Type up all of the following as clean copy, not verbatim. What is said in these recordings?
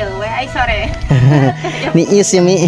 ya, ai sore. Mi is ya Mi.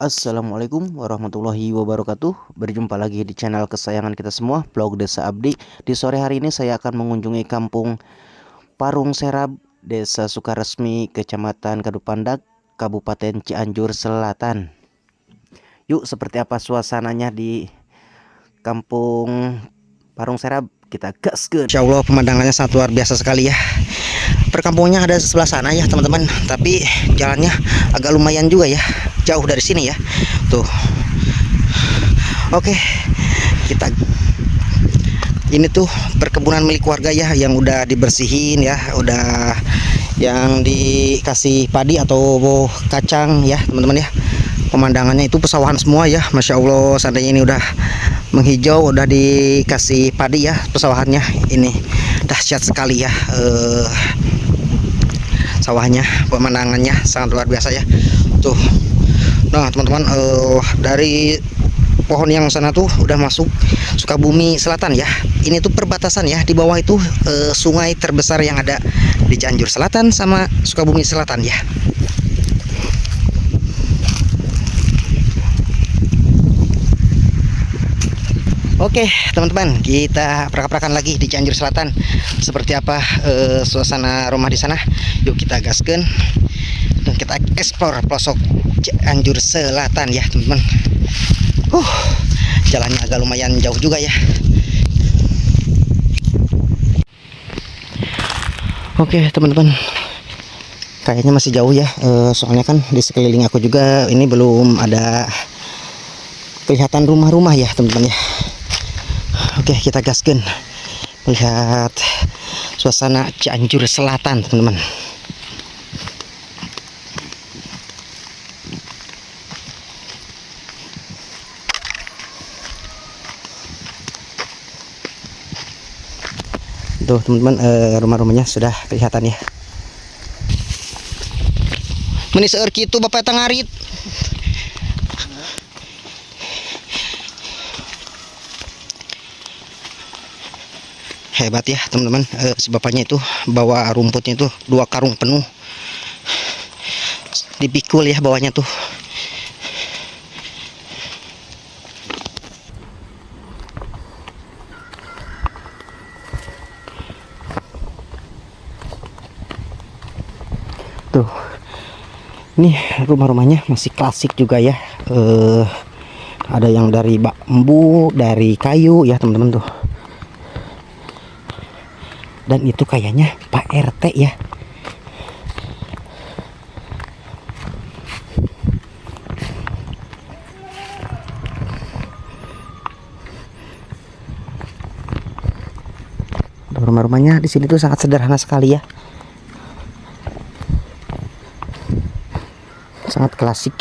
Assalamualaikum warahmatullahi wabarakatuh. Berjumpa lagi di channel kesayangan kita semua, Vlog Desa Abdi. Di sore hari ini saya akan mengunjungi kampung Parung Serab, Desa Sukaresmi, Kecamatan Kadupandak, Kabupaten Cianjur Selatan. Yuk, seperti apa suasananya di kampung Parung Serab? Kita gaskeun. Insya Allah pemandangannya sangat luar biasa sekali ya. Perkampungannya ada di sebelah sana ya teman-teman, tapi jalannya agak lumayan juga ya, jauh dari sini ya. Tuh. Oke, kita ini tuh perkebunan milik warga ya, yang udah dibersihin ya, udah yang dikasih padi atau kacang ya teman-teman ya. Pemandangannya itu pesawahan semua ya, Masya Allah. Seandainya ini udah menghijau, udah dikasih padi ya pesawahannya, ini dahsyat sekali ya. Sawahnya, pemandangannya sangat luar biasa ya. Tuh. Nah teman-teman, dari pohon yang sana tuh udah masuk Sukabumi Selatan ya. Ini tuh perbatasan ya, di bawah itu sungai terbesar yang ada di Cianjur Selatan sama Sukabumi Selatan ya. Oke teman-teman, kita prak-prakan lagi di Cianjur Selatan. Seperti apa suasana rumah di sana? Yuk kita gaskan dan kita eksplor pelosok Cianjur Selatan ya teman-teman. Jalannya agak lumayan jauh juga ya. Oke teman-teman, kayaknya masih jauh ya. Soalnya kan di sekeliling aku juga ini belum ada kelihatan rumah-rumah ya teman-teman ya. Oke, kita gaskan melihat suasana Cianjur Selatan teman-teman. Tuh teman-teman, rumah-rumahnya sudah kelihatan ya. Meni seueur kitu Bapak Tangarit. Hebat ya teman-teman, si bapaknya itu bawa rumputnya itu 2 karung penuh, dipikul ya bawahnya tuh. Tuh, ini rumah-rumahnya masih klasik juga ya. Ada yang dari bambu, dari kayu ya teman-teman tuh. Dan itu kayaknya Pak RT ya. Rumah-rumahnya di sini tuh sangat sederhana sekali ya. Sangat klasik.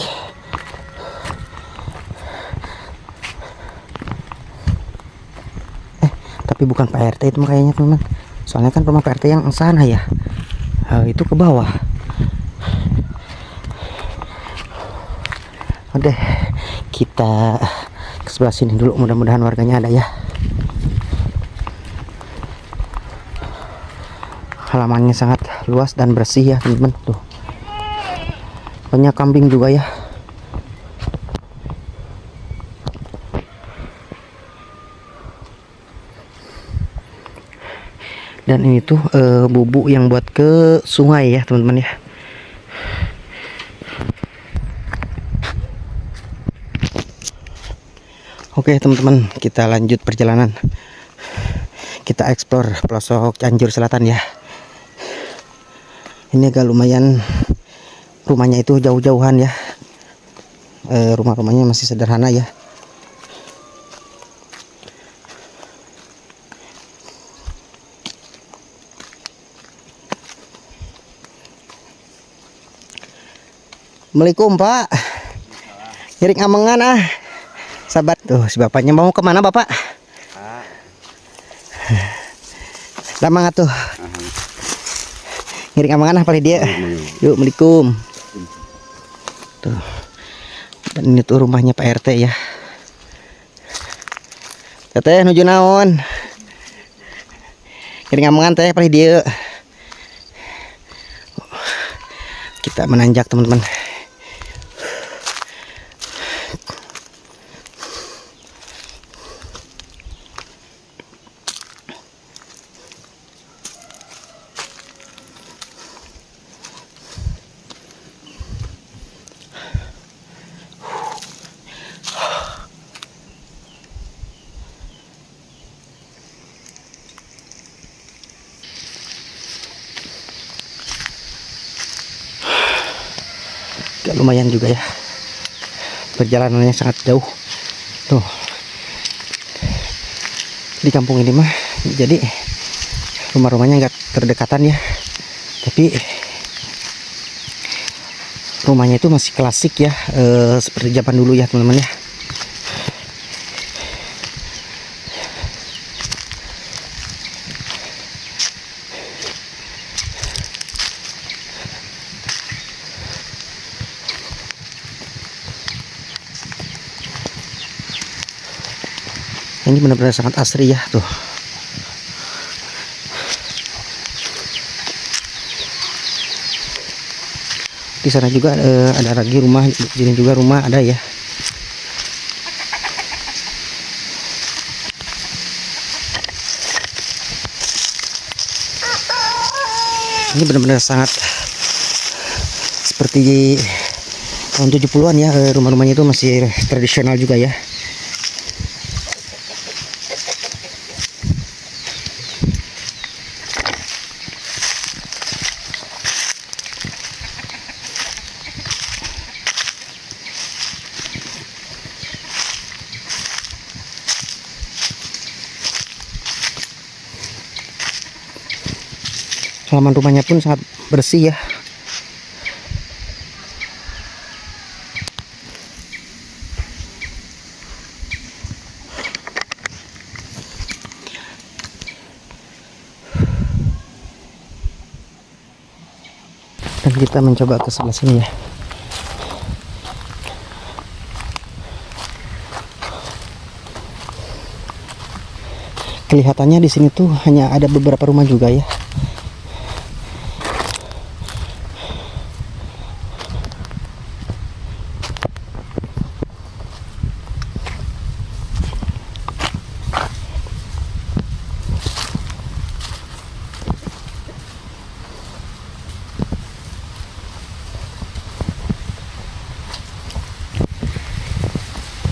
Tapi bukan Pak RT itu kayaknya teman-teman. Soalnya kan rumah Pak RT yang sana ya, itu ke bawah. Oke, kita ke sebelah sini dulu, mudah-mudahan warganya ada ya. Halamannya sangat luas dan bersih ya teman-teman tuh. Banyak kambing juga ya. Dan ini tuh bubuk yang buat ke sungai ya teman-teman ya. Oke teman-teman, kita lanjut perjalanan. Kita eksplor pelosok Cianjur Selatan ya. Ini agak lumayan, rumahnya itu jauh-jauhan ya. Rumah-rumahnya masih sederhana ya. Assalamualaikum Pak. Ngirik ngamengan ah. Sahabat tuh si bapaknya mau kemana bapak? Lama tuh. Ngiring amangan apa dia? Yuk, Assalamualaikum. Tuh. Dan ini tuh rumahnya Pak RT ya. Teteh nuju naon? Ngiring amangan teh apa dia? Kita menanjak teman-teman. Gak lumayan juga ya, perjalanannya sangat jauh tuh di kampung ini mah. Jadi rumah-rumahnya nggak terdekatan ya, tapi rumahnya itu masih klasik ya, seperti zaman dulu ya teman-teman ya. Ini benar-benar sangat asri ya tuh. Di sana juga ada lagi rumah, di sini juga rumah ada ya. Ini benar-benar sangat seperti tahun 70-an ya, rumah-rumahnya itu masih tradisional juga ya. Halaman rumahnya pun sangat bersih ya. Dan kita mencoba ke sebelah sini ya. Kelihatannya di sini tuh hanya ada beberapa rumah juga ya.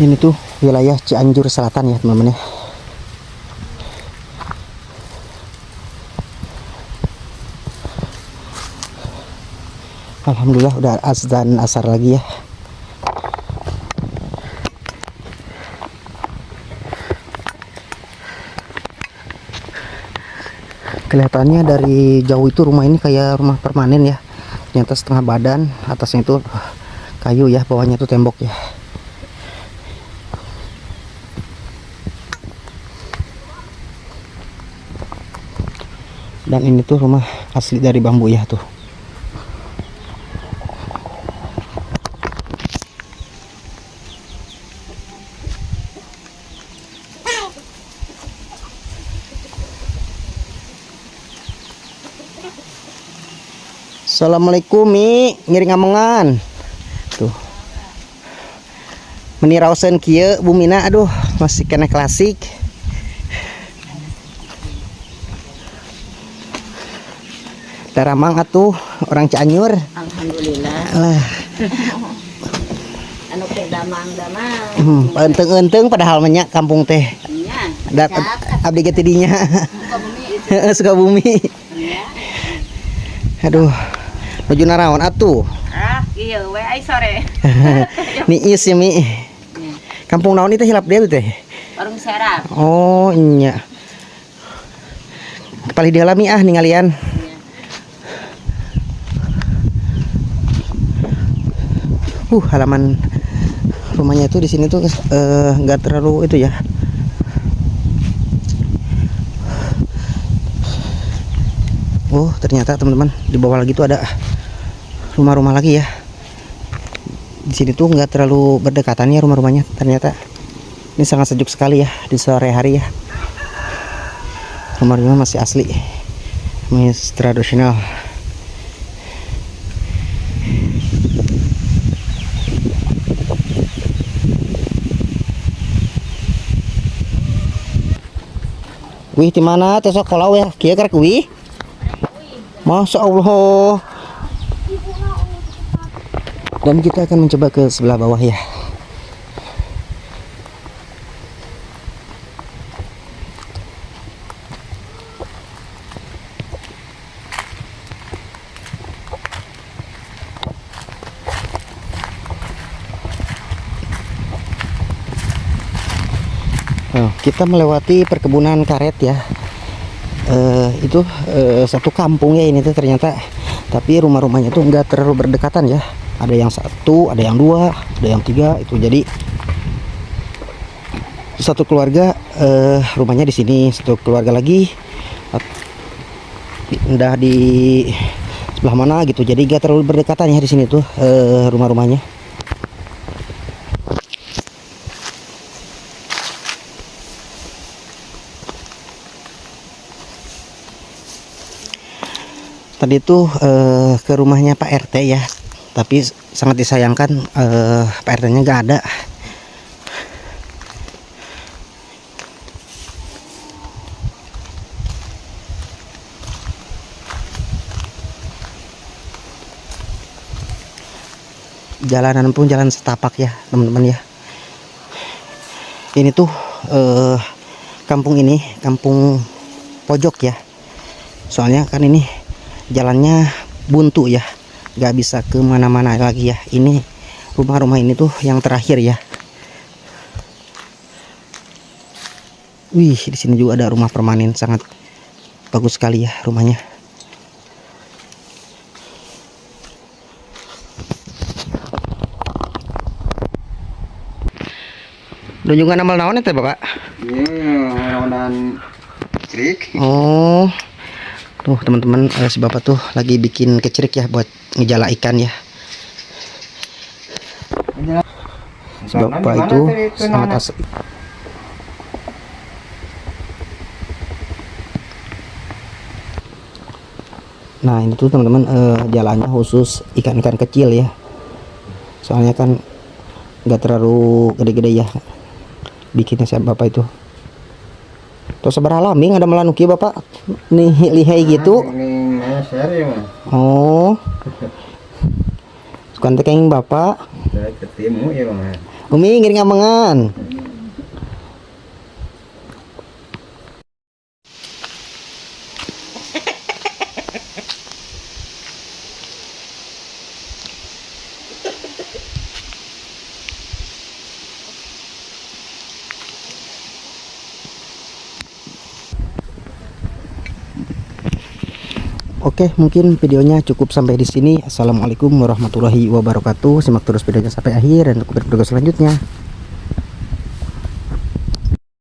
Ini tuh wilayah Cianjur Selatan ya teman-teman ya. Alhamdulillah udah azan asar lagi ya. Kelihatannya dari jauh itu rumah ini kayak rumah permanen ya. Ternyata setengah badan, atasnya itu kayu ya, bawahnya itu tembok ya. Dan ini tuh rumah asli dari bambu ya tuh. Assalamualaikum Mi, ngiring amangan. Tuh. Menirausen kieu bumina, aduh masih kena klasik. Daramang atuh orang Cianjur. Alhamdulillah. Alah. Anu teh damang-damang. Enteng-enteng padahal banyak kampung teh. Nya. Abdi ge tidinya. Sukabumi. Sukabumi. Aduh. Nuju naraon atuh. Iya we ai sore. Niis ya Mi. Kampung naon itu hilap dia teh? Warung Serap. Oh, iya. Kepali dialami ningalian. Halaman rumahnya itu di sini tuh nggak terlalu itu ya. Oh ternyata teman-teman di bawah lagi tuh ada rumah-rumah lagi ya. Di sini tuh nggak terlalu berdekatan ya rumah-rumahnya. Ternyata ini sangat sejuk sekali ya di sore hari ya. Rumah-rumah masih asli, masih tradisional. Wih, di mana teh sekolah ya? Kieu karek wih. Masya Allah. Dan kita akan mencoba ke sebelah bawah ya. Kita melewati perkebunan karet ya. Itu satu kampung ya ini tuh ternyata, tapi rumah-rumahnya tuh enggak terlalu berdekatan ya. Ada yang satu, ada yang dua, ada yang tiga, itu jadi satu keluarga rumahnya di sini, satu keluarga lagi pindah di sebelah mana gitu, jadi enggak terlalu berdekatan ya di sini tuh rumah-rumahnya. Tadi itu ke rumahnya Pak RT ya, tapi sangat disayangkan Pak RT-nya nggak ada. Jalanan pun jalan setapak ya teman-teman ya. Ini tuh kampung ini kampung pojok ya, soalnya kan ini jalannya buntu ya, nggak bisa kemana-mana lagi ya. Ini rumah-rumah ini tuh yang terakhir ya. Wih, di sini juga ada rumah permanen, sangat bagus sekali ya rumahnya. Dunjungan amal naon itu Bapak? Iya, naonan trik. Oh. Tuh teman-teman, si Bapak tuh lagi bikin kecrik ya buat ngejala ikan ya. Si Bapak itu sangat asik. Nah ini tuh teman-teman jalannya khusus ikan-ikan kecil ya. Soalnya kan nggak terlalu gede-gede ya bikinnya si Bapak itu. Terus seberapa lami ada melanuki Bapak nih lihai gitu. Oh. Sukan tekeng Bapak. Ketemu ya Bang. Umi ngiring ngamengan. Oke, mungkin videonya cukup sampai di sini. Assalamualaikum warahmatullahi wabarakatuh. Simak terus videonya sampai akhir dan untuk video selanjutnya.